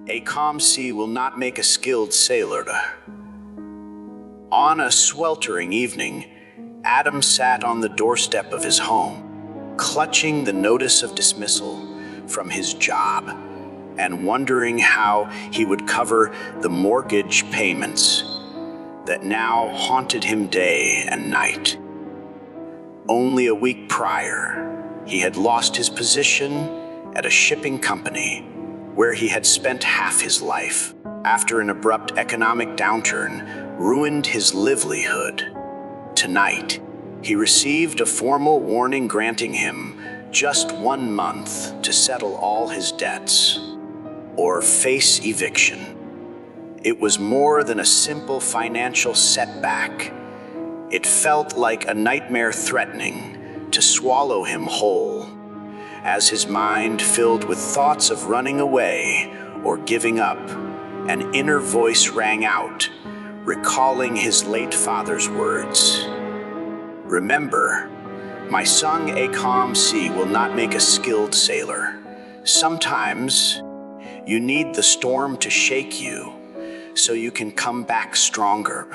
A calm sea will not make a skilled sailor. On a sweltering evening, Adam sat on the doorstep of his home, clutching the notice of dismissal from his job and wondering how he would cover the mortgage payments that now haunted him day and night. Only a week prior, he had lost his position at a shipping company where he had spent half his life after an abrupt economic downturn ruined his livelihood. Tonight, he received a formal warning granting him just 1 month to settle all his debts or face eviction. It was more than a simple financial setback. It felt like a nightmare threatening to swallow him whole, as his mind filled with thoughts of running away or giving up. An inner voice rang out, recalling his late father's words. "Remember, my son, a calm sea will not make a skilled sailor. Sometimes you need the storm to shake you so you can come back stronger."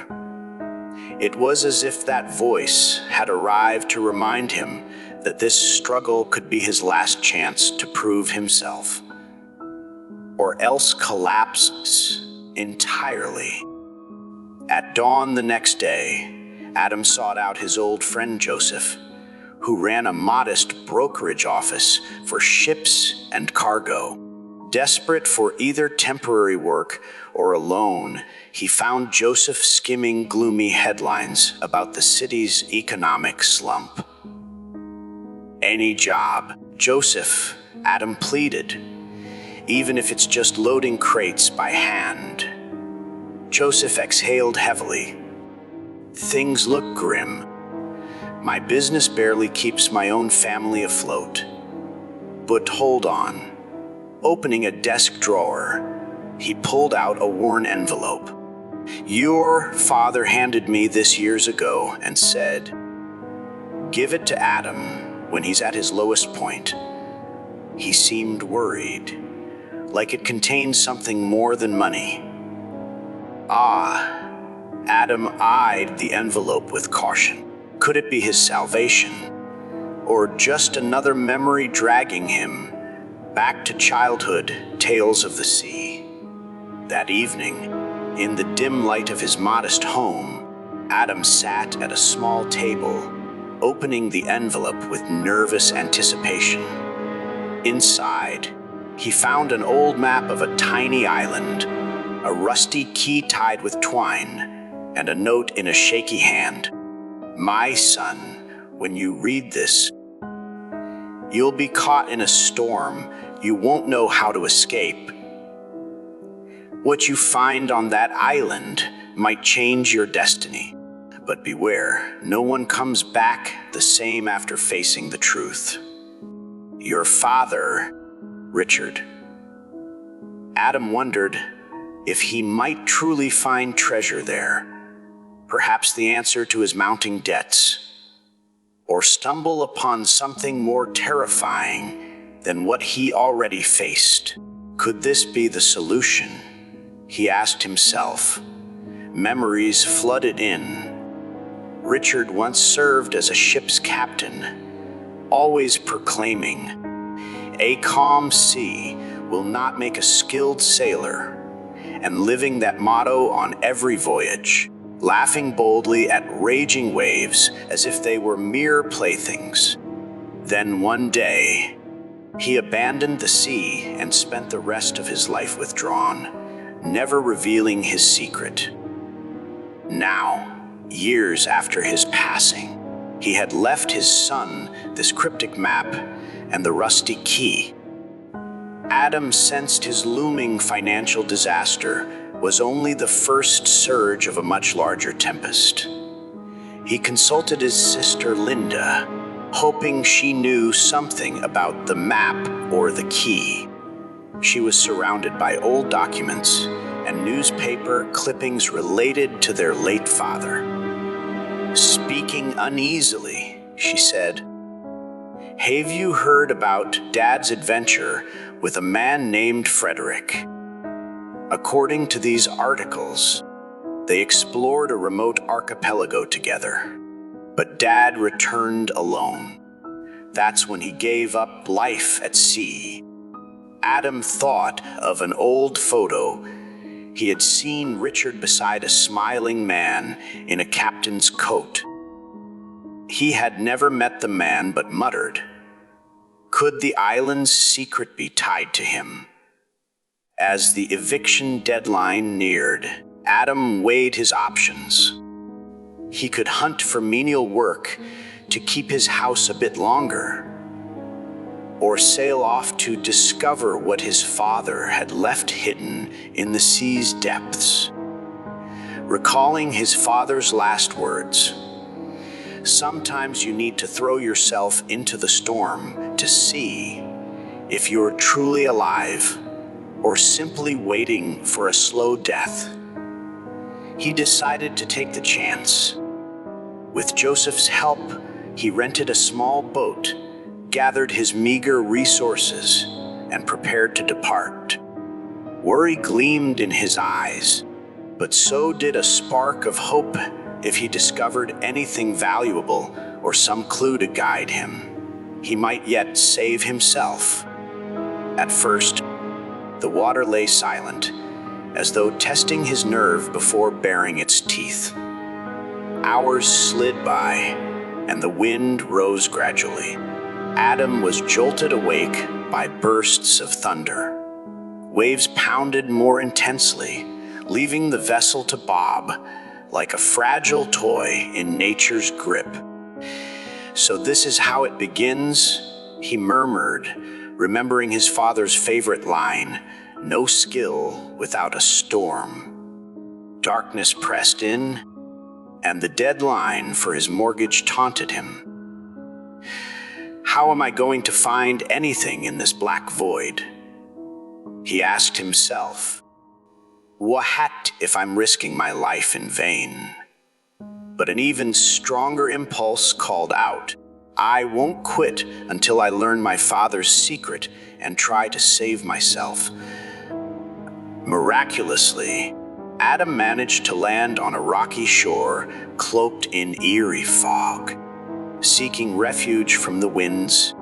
It was as if that voice had arrived to remind him that this struggle could be his last chance to prove himself, or else collapse entirely. At dawn the next day, Adam sought out his old friend Joseph, who ran a modest brokerage office for ships and cargo. Desperate for either temporary work or a loan, he found Joseph skimming gloomy headlines about the city's economic slump. "Any job, Joseph," Adam pleaded, "even if it's just loading crates by hand." Joseph exhaled heavily. "Things look grim. My business barely keeps my own family afloat." But hold on. Opening a desk drawer, he pulled out a worn envelope. "Your father handed me this years ago and said, 'Give it to Adam when he's at his lowest point.'" He seemed worried, like it contained something more than money. Adam eyed the envelope with caution. Could it be his salvation, or just another memory dragging him back to childhood tales of the sea? That evening, in the dim light of his modest home, Adam sat at a small table, opening the envelope with nervous anticipation. Inside, he found an old map of a tiny island, a rusty key tied with twine, and a note in a shaky hand. "My son, when you read this, you'll be caught in a storm you won't know how to escape. What you find on that island might change your destiny. But beware, no one comes back the same after facing the truth. Your father, Richard." Adam wondered if he might truly find treasure there, perhaps the answer to his mounting debts, or stumble upon something more terrifying than what he already faced. Could this be the solution? He asked himself. Memories flooded in. Richard once served as a ship's captain, always proclaiming, "A calm sea will not make a skilled sailor," and living that motto on every voyage, laughing boldly at raging waves as if they were mere playthings. Then one day, he abandoned the sea and spent the rest of his life withdrawn, never revealing his secret. Now, years after his passing, he had left his son this cryptic map and the rusty key. Adam sensed his looming financial disaster was only the first surge of a much larger tempest. He consulted his sister Linda, hoping she knew something about the map or the key. She was surrounded by old documents and newspaper clippings related to their late father. Speaking uneasily, she said, "Have you heard about Dad's adventure with a man named Frederick? According to these articles, they explored a remote archipelago together, but Dad returned alone. That's when he gave up life at sea. Adam thought of an old photo. He had seen Richard beside a smiling man in a captain's coat. He had never met the man, but muttered, "Could the island's secret be tied to him?" As the eviction deadline neared, Adam weighed his options. He could hunt for menial work to keep his house a bit longer, or sail off to discover what his father had left hidden in the sea's depths. Recalling his father's last words, "Sometimes you need to throw yourself into the storm to see if you're truly alive or simply waiting for a slow death," he decided to take the chance. With Joseph's help, he rented a small boat, gathered his meager resources, and prepared to depart. Worry gleamed in his eyes, but so did a spark of hope if he discovered anything valuable or some clue to guide him. He might yet save himself. At first, the water lay silent, as though testing his nerve before baring its teeth. Hours slid by, and the wind rose gradually. Adam was jolted awake by bursts of thunder. Waves pounded more intensely, leaving the vessel to bob like a fragile toy in nature's grip. "So this is how it begins," he murmured, remembering his father's favorite line, "No skill without a storm." Darkness pressed in, and the deadline for his mortgage taunted him. "How am I going to find anything in this black void?" he asked himself. "What if I'm risking my life in vain?" But an even stronger impulse called out, "I won't quit until I learn my father's secret and try to save myself." Miraculously, Adam managed to land on a rocky shore cloaked in eerie fog. Seeking refuge from the winds,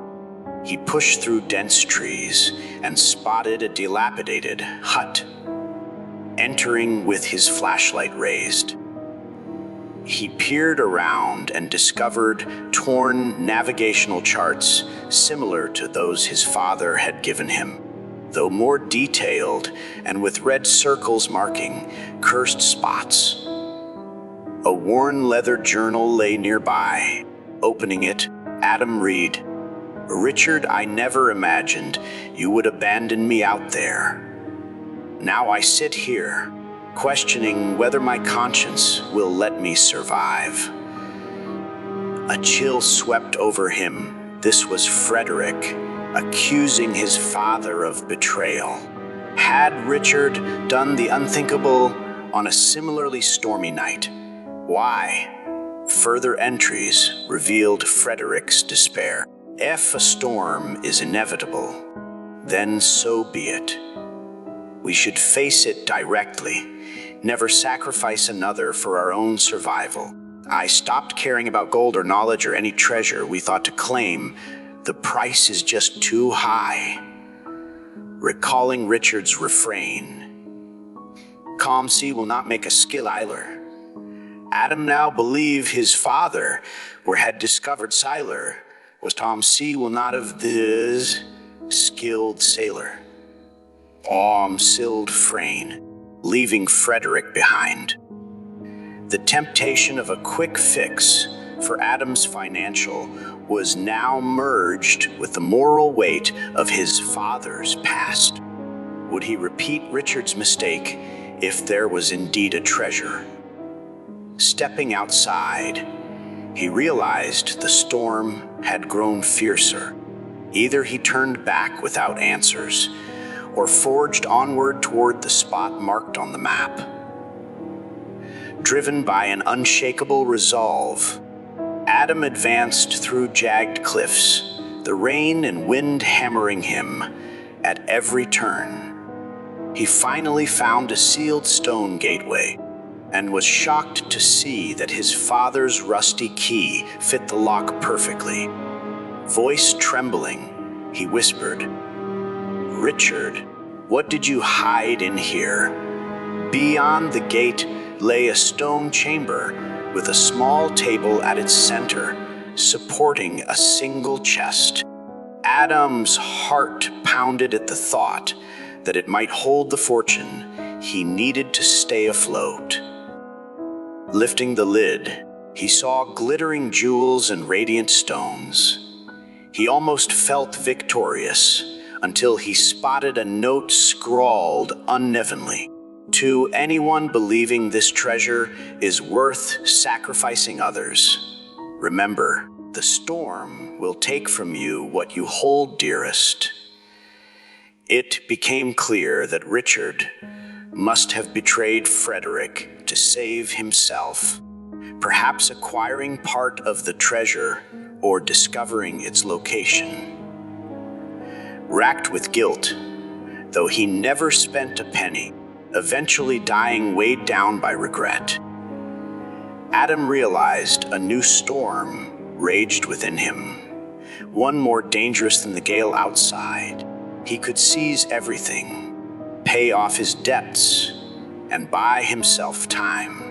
he pushed through dense trees and spotted a dilapidated hut. Entering with his flashlight raised, he peered around and discovered torn navigational charts similar to those his father had given him, though more detailed and with red circles marking cursed spots. A worn leather journal lay nearby. Opening it, Adam read, "Richard, I never imagined you would abandon me out there. Now I sit here, questioning whether my conscience will let me survive." A chill swept over him. This was Frederick, accusing his father of betrayal. Had Richard done the unthinkable on a similarly stormy night? Why? Further entries revealed Frederick's despair. "If a storm is inevitable, then so be it. We should face it directly, never sacrifice another for our own survival. I stopped caring about gold or knowledge or any treasure we thought to claim. The price is just too high." Recalling Richard's refrain, "Calm sea will not make a skilled sailor," Adam now believed his father had discovered sailor was Tom C. will not have this skilled sailor. Sealed Frayne, leaving Frederick behind. The temptation of a quick fix for Adam's financial was now merged with the moral weight of his father's past. Would he repeat Richard's mistake if there was indeed a treasure? Stepping outside, he realized the storm had grown fiercer. Either he turned back without answers, or forged onward toward the spot marked on the map. Driven by an unshakable resolve, Adam advanced through jagged cliffs, the rain and wind hammering him at every turn. He finally found a sealed stone gateway and was shocked to see that his father's rusty key fit the lock perfectly. Voice trembling, he whispered, "Richard, what did you hide in here?" Beyond the gate lay a stone chamber with a small table at its center, supporting a single chest. Adam's heart pounded at the thought that it might hold the fortune he needed to stay afloat. Lifting the lid, he saw glittering jewels and radiant stones. He almost felt victorious until he spotted a note scrawled unevenly. "To anyone believing this treasure is worth sacrificing others, remember, the storm will take from you what you hold dearest." It became clear that Richard must have betrayed Frederick to save himself, perhaps acquiring part of the treasure or discovering its location. Racked with guilt, though he never spent a penny, eventually dying weighed down by regret, Adam realized a new storm raged within him, one more dangerous than the gale outside. He could seize everything, pay off his debts, and buy himself time,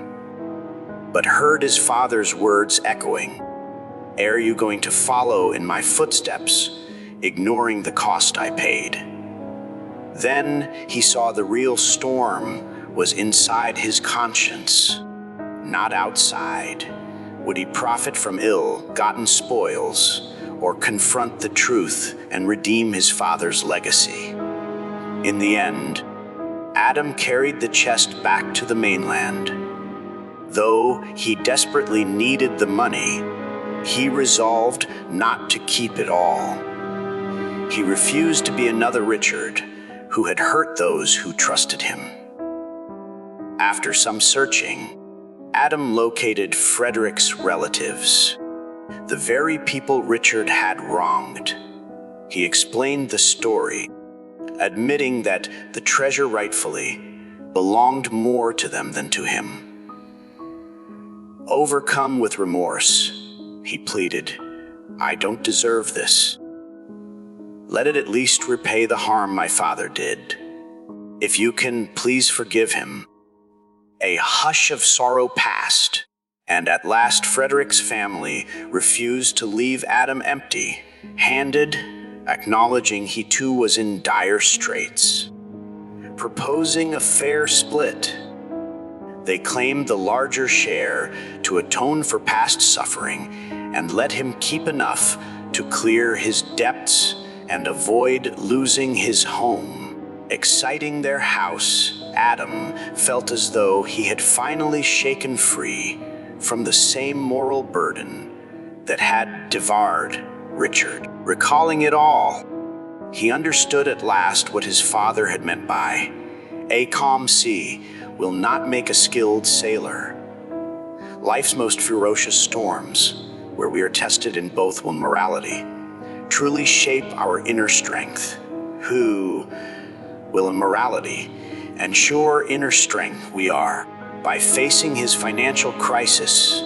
but heard his father's words echoing, "Are you going to follow in my footsteps, ignoring the cost I paid?" Then he saw the real storm was inside his conscience, not outside. Would he profit from ill-gotten spoils, or confront the truth and redeem his father's legacy? In the end, Adam carried the chest back to the mainland. Though he desperately needed the money, he resolved not to keep it all. He refused to be another Richard who had hurt those who trusted him. After some searching, Adam located Frederick's relatives, the very people Richard had wronged. He explained the story, admitting that the treasure rightfully belonged more to them than to him. Overcome with remorse, he pleaded, "I don't deserve this. Let it at least repay the harm my father did. If you can, please forgive him." A hush of sorrow passed, and at last Frederick's family refused to leave Adam empty-handed, acknowledging he too was in dire straits. Proposing a fair split, they claimed the larger share to atone for past suffering and let him keep enough to clear his debts and avoid losing his home. Exiting their house, Adam felt as though he had finally shaken free from the same moral burden that had devoured Richard. Recalling it all, he understood at last what his father had meant by, "A calm sea will not make a skilled sailor." Life's most ferocious storms, where we are tested in both morality, truly shape our inner strength. Who will in morality ensure inner strength we are by facing his financial crisis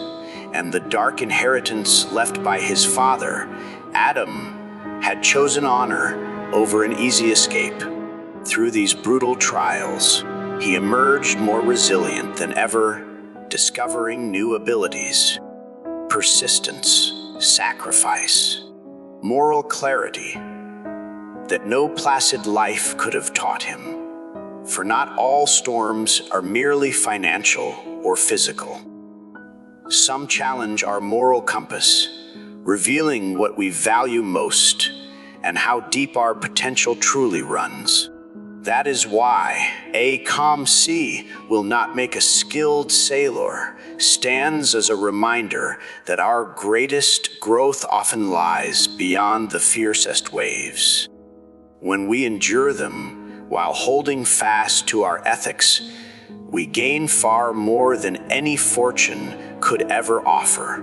and the dark inheritance left by his father. Adam had chosen honor over an easy escape. Through these brutal trials, he emerged more resilient than ever, discovering new abilities, persistence, sacrifice, moral clarity that no placid life could have taught him. For not all storms are merely financial or physical. Some challenge our moral compass, revealing what we value most and how deep our potential truly runs. That is why "A calm sea will not make a skilled sailor" stands as a reminder that our greatest growth often lies beyond the fiercest waves. When we endure them while holding fast to our ethics, we gain far more than any fortune could ever offer.